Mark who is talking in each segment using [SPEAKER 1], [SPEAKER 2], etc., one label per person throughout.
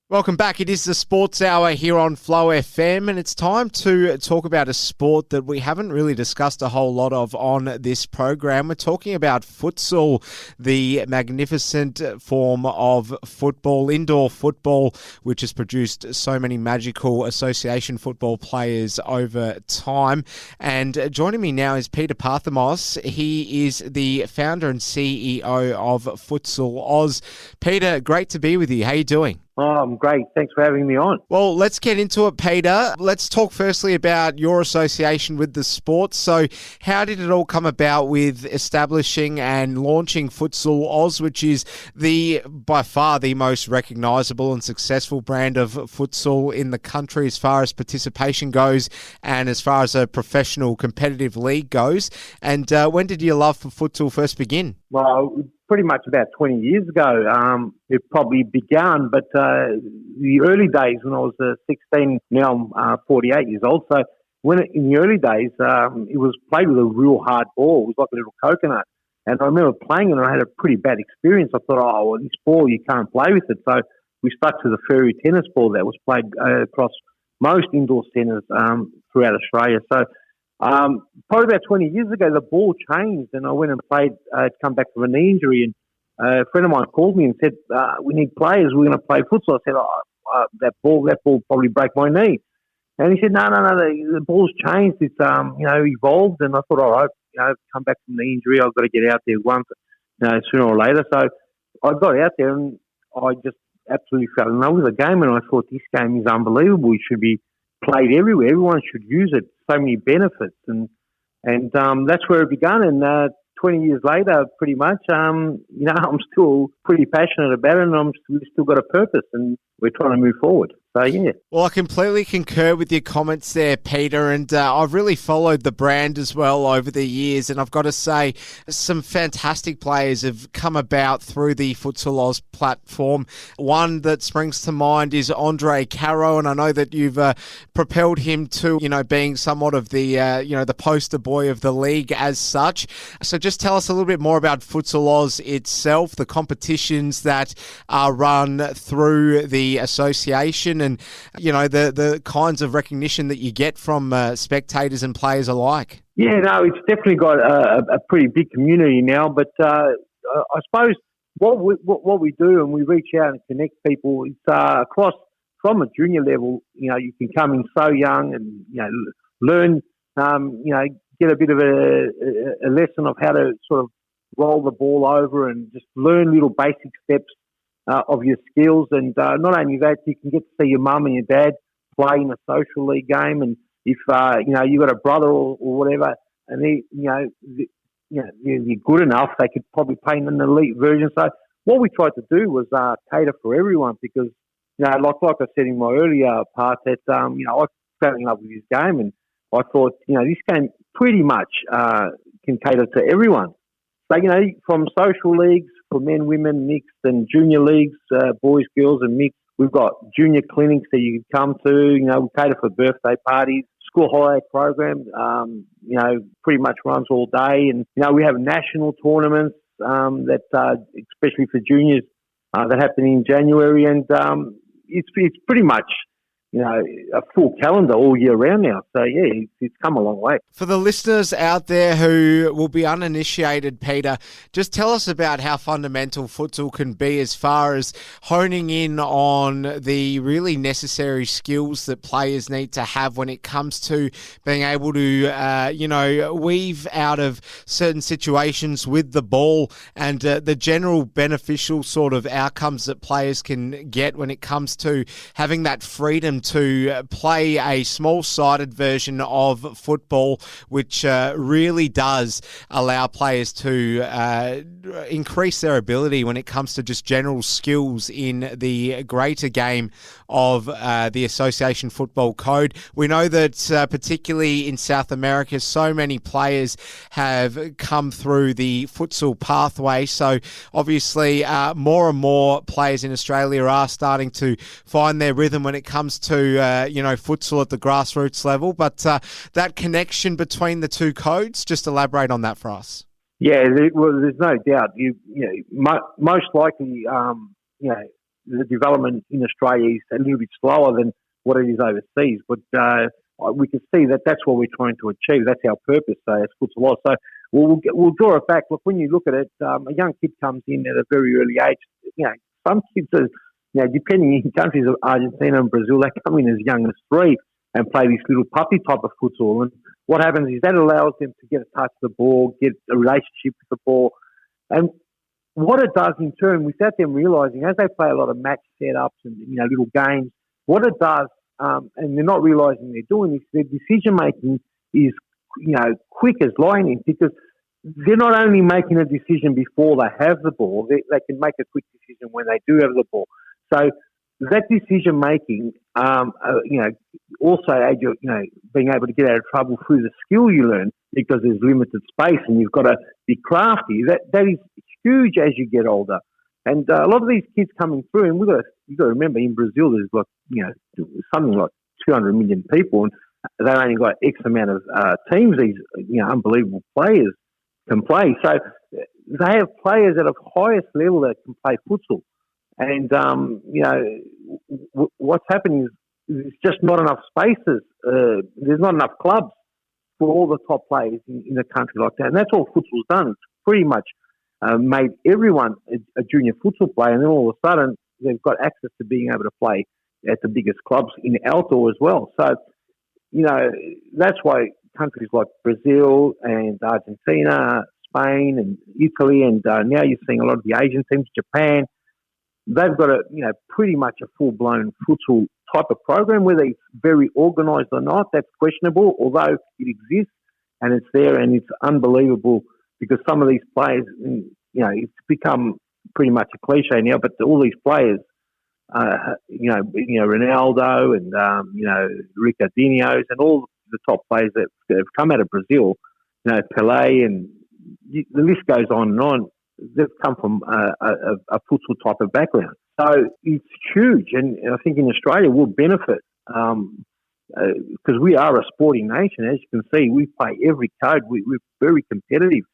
[SPEAKER 1] Welcome back. It is the Sports Hour here on Flow FM, and it's time to talk about a sport that we haven't really discussed a whole lot of on this program. We're talking about futsal, the magnificent form of football, indoor football, which has produced so many magical association football players over time. And joining me now is Peter Parthimos. He is the founder and CEO of Futsal Oz. Peter, great to be with you. How are you doing?
[SPEAKER 2] Oh, I'm great. Thanks for having me on.
[SPEAKER 1] Well, let's get into it, Peter. Let's talk firstly about your association with the sport. So how did it all come about with establishing and launching Futsal Oz, which is by far the most recognisable and successful brand of futsal in the country as far as participation goes and as far as a professional competitive league goes? And when did your love for futsal first begin?
[SPEAKER 2] Well, pretty much about 20 years ago, it probably began, but the early days when I was 16, now I'm 48 years old, so in the early days, it was played with a real hard ball. It was like a little coconut. And I remember playing it and I had a pretty bad experience. I thought, this ball, you can't play with it. So we stuck to the furry tennis ball that was played across most indoor centres throughout Australia. So probably about 20 years ago, the ball changed and I went and played, come back from a knee injury, and a friend of mine called me and said, we need players, we're going to play futsal. I said, that ball probably break my knee. And he said, no, the ball's changed, it's, evolved. And I thought, all right, come back from the injury, I've got to get out there once, sooner or later. So I got out there and I just absolutely fell in love with the game, and I thought, this game is unbelievable. It should be played everywhere. Everyone should use it. So many benefits, and that's where it began. And 20 years later, pretty much, I'm still pretty passionate about it, and we've still got a purpose, and we're trying to move forward. So, yeah.
[SPEAKER 1] Well, I completely concur with your comments there, Peter, and I've really followed the brand as well over the years, and I've got to say some fantastic players have come about through the Futsal Oz platform. One that springs to mind is Andre Caro, and I know that you've propelled him to, being somewhat of the, the poster boy of the league as such. So just tell us a little bit more about Futsal Oz itself, the competitions that are run through the association, and the kinds of recognition that you get from spectators and players alike.
[SPEAKER 2] Yeah, no, it's definitely got a pretty big community now. But I suppose what we do, and we reach out and connect people, it's across from a junior level. You can come in so young and learn, get a bit of a lesson of how to sort of roll the ball over and just learn little basic steps of your skills. And not only that, you can get to see your mum and your dad play in a social league game. And if you got a brother or whatever, and they're good enough, they could probably play in an elite version. So what we tried to do was cater for everyone, because like I said in my earlier part, that I fell in love with this game, and I thought this game pretty much can cater to everyone. So from social leagues, for men, women, mixed, and junior leagues, boys, girls, and mixed. We've got junior clinics that you can come to. We cater for birthday parties. School holiday program, pretty much runs all day. And, we have national tournaments that, especially for juniors, that happen in January. And it's pretty much, a full calendar all year round now. So, yeah, it's come a long way.
[SPEAKER 1] For the listeners out there who will be uninitiated, Peter, just tell us about how fundamental futsal can be as far as honing in on the really necessary skills that players need to have when it comes to being able to, weave out of certain situations with the ball, and the general beneficial sort of outcomes that players can get when it comes to having that freedom to play a small-sided version of football, which really does allow players to increase their ability when it comes to just general skills in the greater game of the Association Football Code. We know that particularly in South America, so many players have come through the futsal pathway. So obviously more and more players in Australia are starting to find their rhythm when it comes to futsal at the grassroots level. But that connection between the two codes, just elaborate on that for us.
[SPEAKER 2] Yeah, there's no doubt. Most likely, the development in Australia is a little bit slower than what it is overseas. But we can see that that's what we're trying to achieve. That's our purpose as Futsal Oz. So we'll draw it back. Look, when you look at it, a young kid comes in at a very early age. Some kids are, depending in countries of Argentina and Brazil, they come in as young as 3 and play this little puppy type of futsal. And what happens is that allows them to get a touch of the ball, get a relationship with the ball. And what it does in turn, without them realising, as they play a lot of match setups and little games, what it does, and they're not realising they're doing this, their decision making is quick as lightning, because they're not only making a decision before they have the ball, they can make a quick decision when they do have the ball. So that decision making, also aid you, being able to get out of trouble through the skill you learn, because there's limited space and you've got to be crafty. That is huge as you get older. And a lot of these kids coming through, and you've got to remember, in Brazil there's something like 200 million people, and they've only got X amount of teams. These unbelievable players can play. So they have players at a highest level that can play futsal. And, what's happening is there's just not enough spaces. There's not enough clubs for all the top players in a country like that. And that's all futsal's done. It's pretty much made everyone a junior futsal player. And then all of a sudden, they've got access to being able to play at the biggest clubs in outdoor as well. So, that's why countries like Brazil and Argentina, Spain and Italy, and now you're seeing a lot of the Asian teams, Japan, they've got pretty much a full-blown futsal type of program. Whether it's very organised or not, that's questionable, although it exists and it's there, and it's unbelievable because some of these players, it's become pretty much a cliche now, but all these players, Ronaldo and, Ricardinhos and all the top players that have come out of Brazil, Pelé, and the list goes on and on. They've come from a futsal type of background. So it's huge. And I think in Australia we'll benefit because we are a sporting nation. As you can see, we play every code. We're very competitive.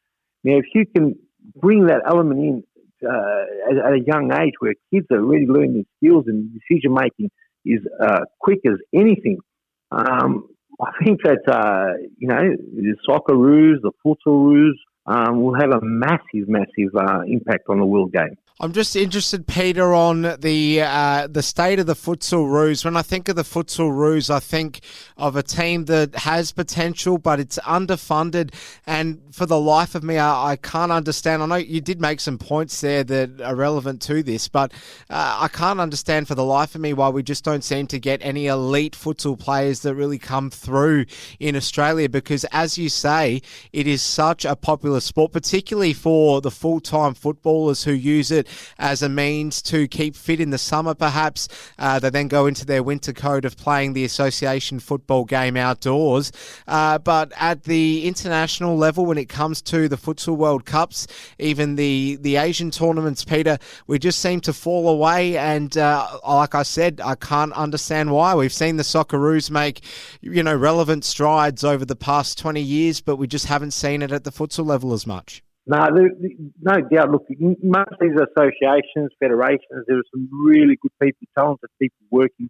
[SPEAKER 2] Now, if you can bring that element in at a young age where kids are really learning the skills and decision-making is quick as anything, I think that, the Socceroos, the Futsalroos, will have a massive impact on the world game.
[SPEAKER 1] I'm just interested, Peter, on the state of the Futsal Roos. When I think of the Futsal Roos, I think of a team that has potential, but it's underfunded. And for the life of me, I can't understand. I know you did make some points there that are relevant to this, but I can't understand for the life of me why we just don't seem to get any elite futsal players that really come through in Australia. Because, as you say, it is such a popular sport, particularly for the full-time footballers who use it as a means to keep fit in the summer, perhaps. They then go into their winter code of playing the association football game outdoors. But at the international level, when it comes to the Futsal World Cups, even the Asian tournaments, Peter, we just seem to fall away. And like I said, I can't understand why. We've seen the Socceroos make, relevant strides over the past 20 years, but we just haven't seen it at the futsal level as much.
[SPEAKER 2] No doubt. Look, most of these associations, federations, there are some really good people, talented people working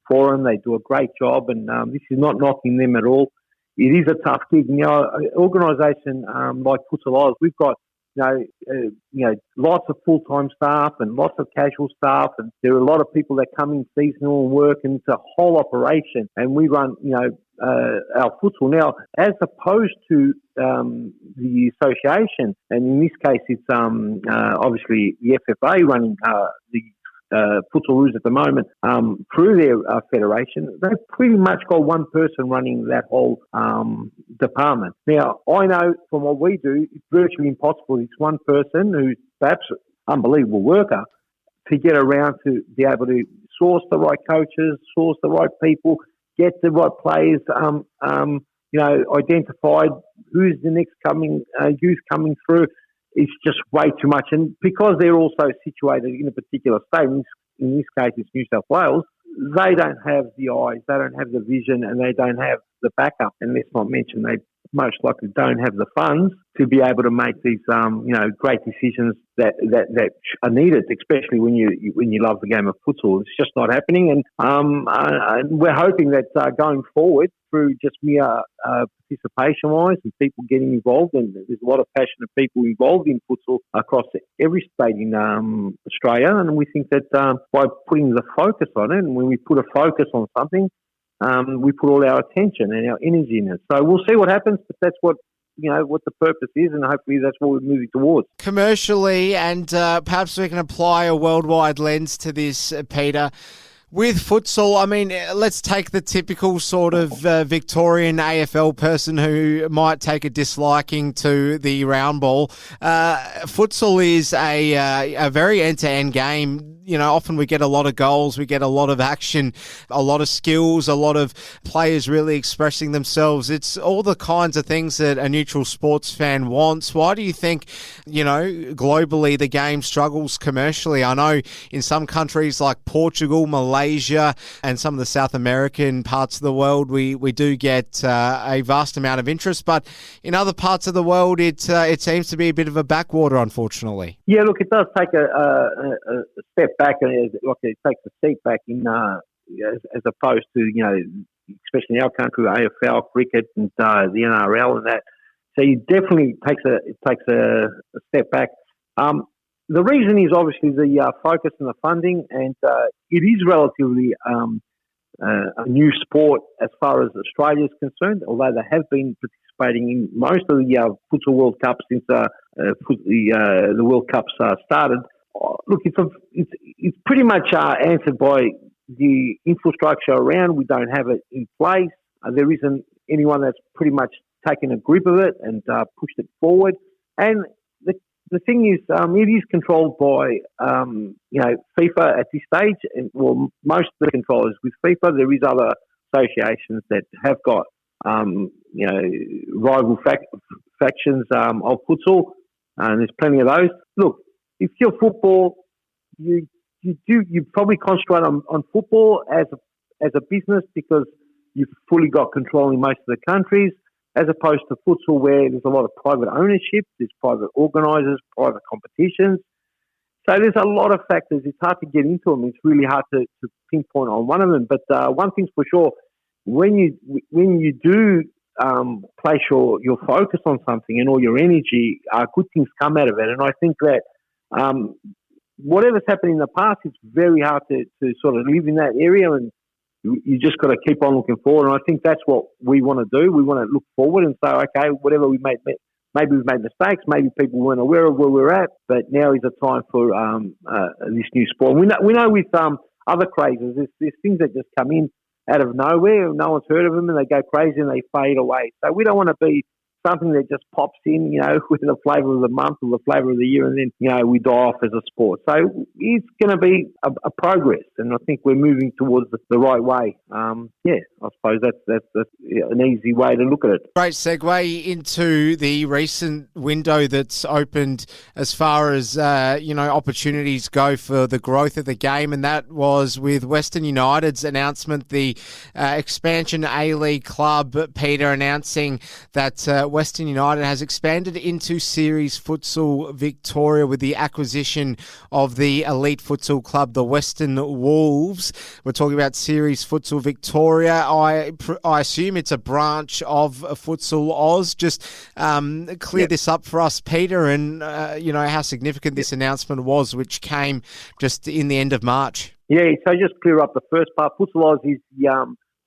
[SPEAKER 2] for them. They do a great job, and this is not knocking them at all. It is a tough gig. An organisation like Futsal Oz, we've got lots of full-time staff and lots of casual staff, and there are a lot of people that come in seasonal and work, and it's a whole operation. And we run, our futsal now, as opposed to the association, and in this case, it's obviously the FFA running the Futsal Roos at the moment through their federation. They've pretty much got one person running that whole department. Now, I know from what we do, it's virtually impossible. It's one person who's perhaps an unbelievable worker to get around to be able to source the right coaches, source the right people, get the right players, identified who's the next youth coming through. It's just way too much. And because they're also situated in a particular state, in this case it's New South Wales, they don't have the eyes, they don't have the vision, and they don't have the backup. And let's not mention they most likely don't have the funds to be able to make these, great decisions that are needed, especially when you love the game of futsal. It's just not happening, and we're hoping that going forward through just mere participation-wise and people getting involved, and there's a lot of passionate people involved in futsal across every state in Australia, and we think that by putting the focus on it, and when we put a focus on something, we put all our attention and our energy in it. So we'll see what happens, but that's what the purpose is, and hopefully that's what we're moving towards.
[SPEAKER 1] Commercially, and perhaps we can apply a worldwide lens to this, Peter. With futsal, I mean, let's take the typical sort of Victorian AFL person who might take a disliking to the round ball. Futsal is a very end-to-end game. Often we get a lot of goals, we get a lot of action, a lot of skills, a lot of players really expressing themselves. It's all the kinds of things that a neutral sports fan wants. Why do you think, globally the game struggles commercially? I know in some countries like Portugal, Malaysia, and some of the South American parts of the world, we do get a vast amount of interest, but in other parts of the world, it seems to be a bit of a backwater, unfortunately.
[SPEAKER 2] Yeah, look, it does take a step back, and it takes a seat back in as opposed to especially in our country, AFL, cricket, and the NRL, and that. So it definitely takes a step back. The reason is obviously the focus and the funding, and it is relatively a new sport as far as Australia is concerned, although they have been participating in most of the Futsal World Cup since the World Cups started. Look, it's pretty much answered by the infrastructure around. We don't have it in place. There isn't anyone that's pretty much taken a grip of it and pushed it forward. And the thing is, it is controlled by FIFA at this stage, and most of the control is with FIFA. There is other associations that have got rival factions of futsal, and there's plenty of those. Look, if you're football, you probably concentrate on football as a business because you've fully got control in most of the countries, as opposed to futsal where there's a lot of private ownership, there's private organisers, private competitions. So there's a lot of factors. It's hard to get into them. It's really hard to pinpoint on one of them. But one thing's for sure, when you do place your focus on something and all your energy, good things come out of it. And I think that whatever's happened in the past, it's very hard to sort of live in that area, and you just got to keep on looking forward. And I think that's what we want to do. We want to look forward and say, okay, whatever we made, maybe we've made mistakes, maybe people weren't aware of where we're at, but now is the time for this new sport. We know with other crazes, there's things that just come in out of nowhere, no one's heard of them, and they go crazy and they fade away. So we don't want to be something that just pops in, with the flavour of the month or the flavour of the year, and then, we die off as a sport. So it's going to be a progress, and I think we're moving towards the right way. I suppose that's an easy way to look at it.
[SPEAKER 1] Great segue into the recent window that's opened as far as, opportunities go for the growth of the game, and that was with Western United's announcement, the expansion A-League club, Peter, announcing that Western United has expanded into Series Futsal Victoria with the acquisition of the elite futsal club, the Western Wolves. We're talking about Series Futsal Victoria. I assume it's a branch of Futsal Oz. Just clear this up for us, Peter, and how significant this announcement was, which came just in the end of March.
[SPEAKER 2] Yeah, so just clear up the first part. Futsal Oz is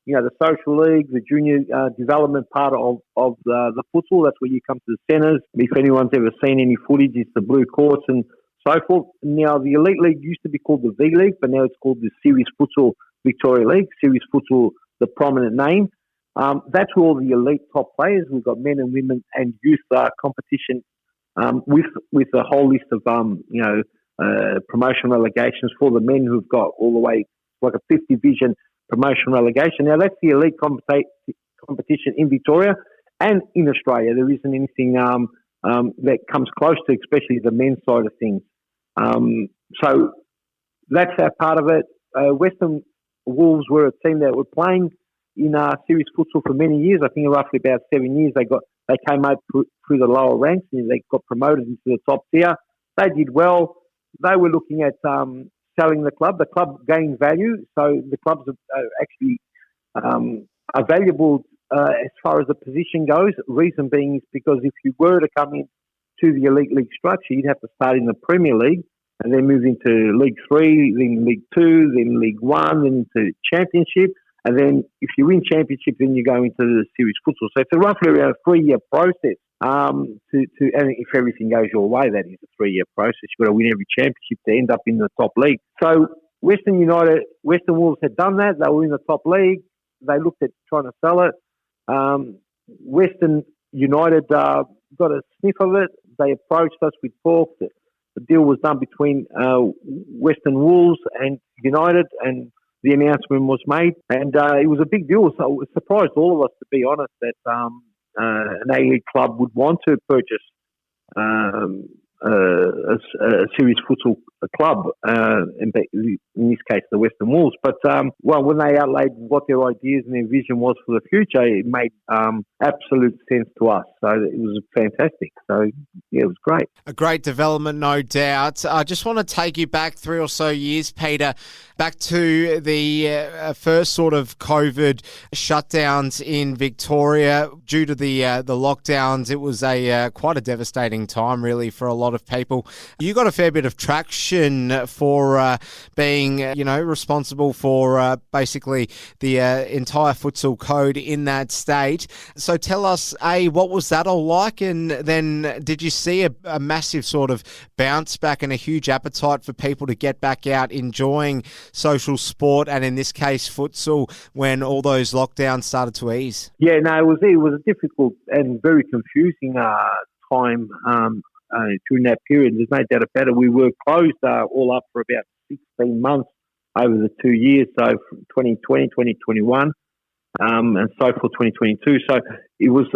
[SPEAKER 2] the social league, the junior development part of the futsal. That's where you come to the centres. If anyone's ever seen any footage, it's the blue courts and so forth. Now, the elite league used to be called the V League, but now it's called the Series Futsal Victoria League. Series Futsal, the prominent name. That's where all the elite top players. We've got men and women and youth competition with a whole list of promotion relegations for the men who've got all the way like a fifth division promotion relegation. Now, that's the elite competition in Victoria and in Australia. There isn't anything that comes close to, especially the men's side of things. So that's that part of it. Western Wolves were a team that were playing in Series Futsal for many years. I think roughly about 7 years. They got They came up through the lower ranks and they got promoted into the top tier. They did well. They were looking at selling the club. The club gained value, so the clubs are actually are valuable as far as the position goes. Reason being is because if you were to come in to the Elite League structure, you'd have to start in the Premier League and then move into League 3, then League 2, then League 1, then into Championship. And then if you win Championship, then you go into the Series Futsal. So it's roughly around a 3-year process. And if everything goes your way, that is a 3-year process. You've got to win every championship to end up in the top league. So Western Wolves had done that. They were in the top league. They looked at trying to sell it. Western United got a sniff of it. They approached us with talks. The deal was done between Western Wolves and United, and the announcement was made. And it was a big deal. So it surprised all of us, to be honest, that an A-League club would want to purchase a serious futsal club, in this case the Western Wolves. But when they outlaid what their ideas and their vision was for the future, it made absolute sense to us. So it was fantastic. So yeah, it was great.
[SPEAKER 1] A great development, no doubt. I just want to take you back 3 or so years, Peter, back to the first sort of COVID shutdowns in Victoria due to the lockdowns. It was quite a devastating time, really, for a lot of people. You got a fair bit of traction for being, responsible for basically the entire futsal code in that state. So tell us, what was that all like? And then did you see a massive sort of bounce back and a huge appetite for people to get back out enjoying social sport, and in this case futsal, when all those lockdowns started to ease?
[SPEAKER 2] Yeah, no, it was a difficult and very confusing time during that period. There's no doubt about it. We were closed all up for about 16 months over the 2 years, so 2020, 2021, and so for 2022. So it was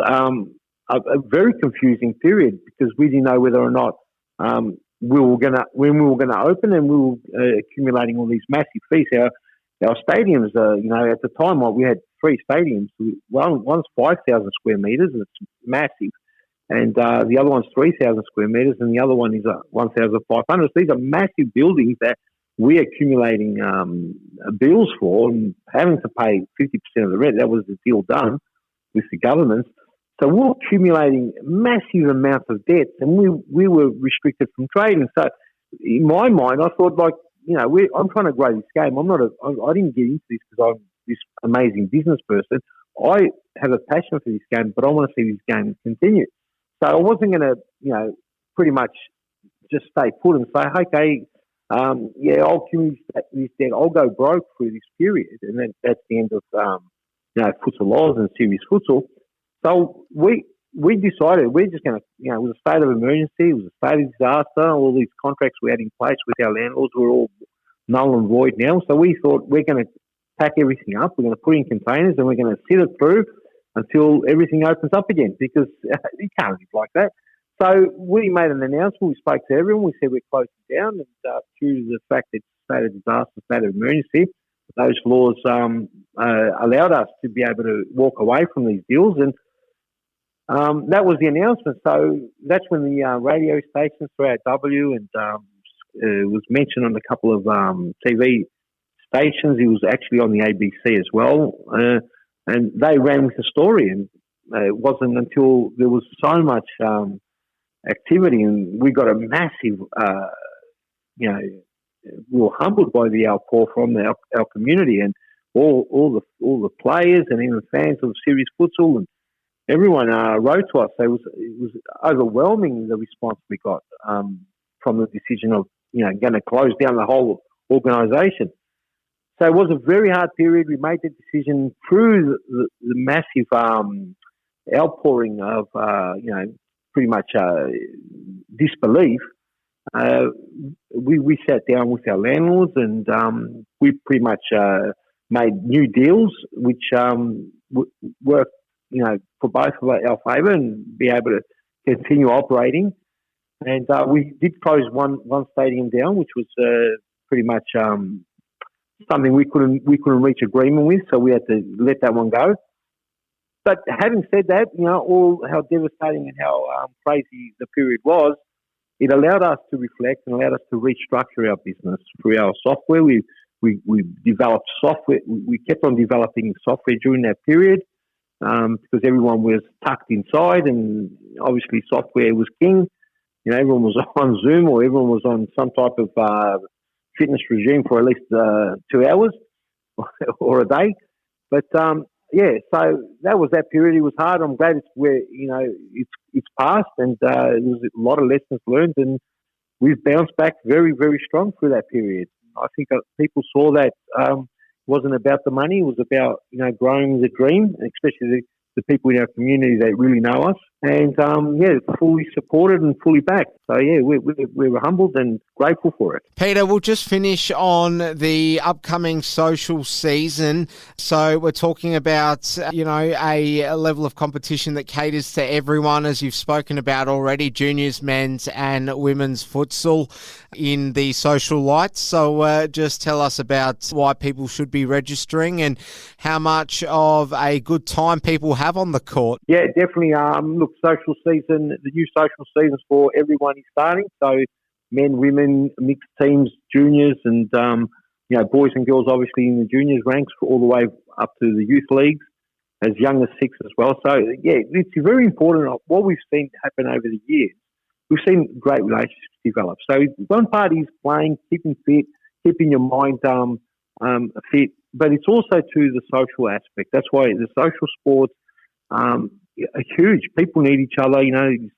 [SPEAKER 2] a very confusing period because we didn't know whether or not when we were going to open, and we were accumulating all these massive fees. Our stadiums, at the time, we had 3 stadiums. One's 5,000 square metres, and it's massive. And the other one's 3,000 square metres, and the other one is 1,500. So these are massive buildings that we're accumulating bills for and having to pay 50% of the rent. That was the deal done with the government. So we're accumulating massive amounts of debts, and we were restricted from trading. So in my mind, I thought, I'm trying to grow this game. I didn't get into this because I'm this amazing business person. I have a passion for this game, but I want to see this game continue. So I wasn't going to, pretty much just stay put and say, okay, I'll accumulate this debt. I'll go broke through this period, and then that's the end of Futsal Oz and Series Futsal. So we decided we're just going to, it was a state of emergency, it was a state of disaster. All these contracts we had in place with our landlords were all null and void now. So we thought we're going to pack everything up, we're going to put in containers, and we're going to sit it through until everything opens up again, because you can't live like that. So we made an announcement, we spoke to everyone, we said we're closing down, and due to the fact that it's a state of disaster, state of emergency, those laws allowed us to be able to walk away from these deals, and that was the announcement. So that's when the radio stations throughout W and was mentioned on a couple of TV stations. It was actually on the ABC as well, and they ran with the story. And it wasn't until there was so much activity, and we got a massive, we were humbled by the outpour from our community, and all the players and even fans of Series Futsal, and everyone wrote to us. So it was overwhelming, the response we got from the decision of going to close down the whole organisation. So it was a very hard period. We made the decision through the massive outpouring of pretty much disbelief. We sat down with our landlords, and we pretty much made new deals which worked for both of our favour and be able to continue operating. And we did close one stadium down, which was pretty much something we couldn't reach agreement with, so we had to let that one go. But having said that, all how devastating and how crazy the period was, it allowed us to reflect and allowed us to restructure our business through our software. We developed software. We kept on developing software during that period because everyone was tucked inside, and obviously software was king. Everyone was on Zoom or everyone was on some type of fitness regime for at least 2 hours or a day. But so that was that period. It was hard. I'm glad it's where it's passed, and there was a lot of lessons learned, and we've bounced back very, very strong through that period. I think people saw that it wasn't about the money; it was about growing the dream, especially the people in our community that really know us, and fully supported and fully backed. So we're humbled and grateful for it.
[SPEAKER 1] Peter, we'll just finish on the upcoming social season. So we're talking about a level of competition that caters to everyone, as you've spoken about already, juniors, men's and women's futsal in the social lights. So just tell us about why people should be registering and how much of a good time people have on the court.
[SPEAKER 2] Yeah, definitely. Look, social season, the new social seasons for everyone is starting. So men, women, mixed teams, juniors, and boys and girls obviously in the juniors ranks all the way up to the youth leagues, as young as 6 as well. So it's very important. What we've seen happen over the years, we've seen great relationships develop. So one part is playing, keeping fit, keeping your mind fit, but it's also to the social aspect. That's why the social sports are huge. People need each other.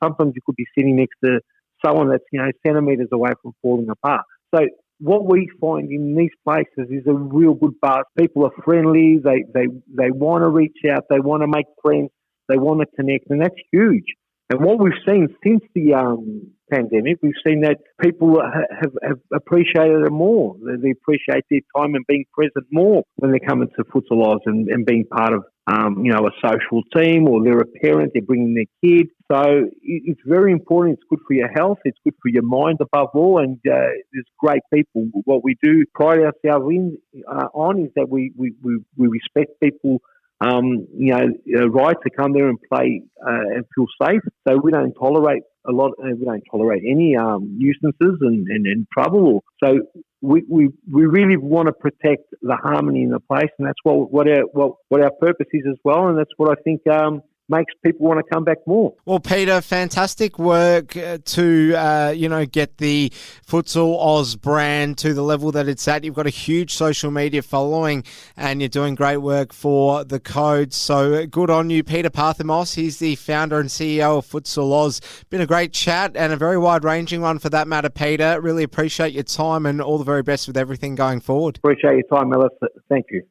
[SPEAKER 2] Sometimes you could be sitting next to someone that's centimetres away from falling apart. So what we find in these places is a real good buzz. People are friendly. They want to reach out. They want to make friends. They want to connect, and that's huge. And what we've seen since the pandemic, we've seen that people have appreciated it more. They appreciate their time and being present more when they come into Futsal Oz and being part of a social team, or they're a parent, they're bringing their kid. So it's very important. It's good for your health. It's good for your mind above all. And there's great people. What we do pride ourselves on is that we respect people. Right to come there and play and feel safe. So we don't tolerate we don't tolerate any nuisances and trouble. So we really want to protect the harmony in the place, and that's what our purpose is as well. And that's what I think makes people want to come back more.
[SPEAKER 1] Well, Peter, fantastic work to get the Futsal Oz brand to the level that it's at. You've got a huge social media following, and you're doing great work for the code. So good on you, Peter Parthimos. He's the founder and CEO of Futsal Oz. Been a great chat and a very wide-ranging one for that matter, Peter. Really appreciate your time and all the very best with everything going forward.
[SPEAKER 2] Appreciate your time, Ellis. Thank you.